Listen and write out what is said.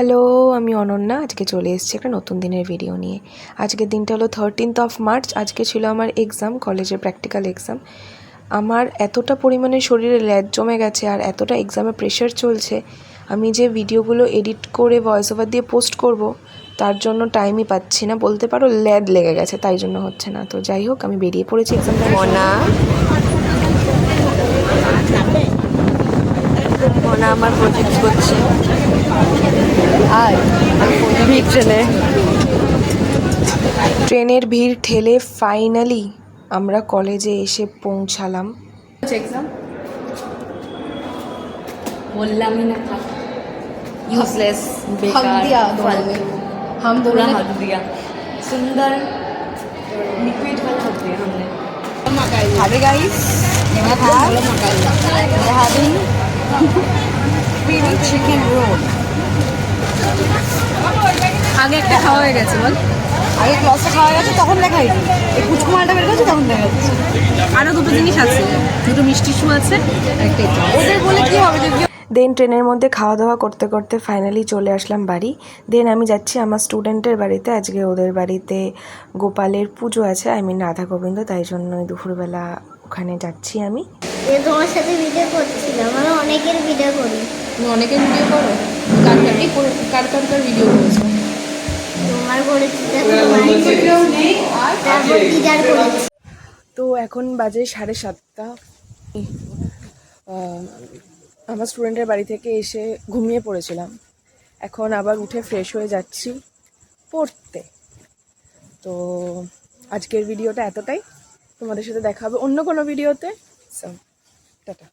Hello, আমি অনন্যা। আজকে চলে এসেছি একটা নতুন দিনের ভিডিও নিয়ে। আজকের দিনটা হলো 13th মার্চ। আজকে ছিল আমার এক্সাম, কলেজের প্র্যাকটিক্যাল এক্সাম। আমার এতটা পরিমাণে শরীরে ল্যাদ জমে গেছে আর এতটা এক্সামে প্রেশার চলছে, আমি যে ভিডিওগুলো এডিট করে ভয়েস ওভার দিয়ে পোস্ট করব তার জন্য টাইমই পাচ্ছি না, বলতে পারো ল্যাদ লেগে গেছে, তাই জন্য হচ্ছে না। তো যাই হোক, আমি বেরিয়ে পড়েছি এক্সামটা। মনা আমার প্রজেক্ট করছে আর ট্রেনের ভিড় ঠেলে ফাইনালি আমরা কলেজে এসে পৌঁছালাম। एग्जाम बोललामही ना था यूजलेस बेकार हम पूरा हक दिया सुंदर लिक्विड वाला हक दिया हमने Hi guys, we're having chicken roll আগে একটা খাওয়া হয়ে গেছে বল আগে ক্লাসে খাওয়া গেছে তখন দেখাই এই কুচকু মালটা বের করছে তখন দেখা যাচ্ছে। আরও দুটো জিনিস আছে, দুটো মিষ্টি শু আছে একটা ওদের বলে কি হবে যদি দেন ট্রেনের মধ্যে খাওয়া দাওয়া করতে করতে ফাইনালি চলে আসলাম বাড়ি। দেন আমি যাচ্ছি আমার স্টুডেন্টের বাড়িতে। আজকে ওদের বাড়িতে গোপালের পুজো আছে, রাধা গোবিন্দ, তাই জন্য দুপুরবেলা ওখানে যাচ্ছি আমি। তোমার সাথে ভিডিও করছিলাম, আমি অনেকের ভিডিও করি। তুমি অনেকের ভিডিও করো? কার ভিডিও করেছো? তোমার করেছি, তারপর দিদার করেছি। তো এখন বাজে 7:30। আমার স্টুডেন্টের বাড়ি থেকে এসে ঘুমিয়ে পড়েছিলাম, এখন আবার উঠে ফ্রেশ হয়ে যাচ্ছি পড়তে। তো আজকের ভিডিওটা এতটাই, তোমাদের সাথে দেখা হবে অন্য কোনো ভিডিওতে। So tata.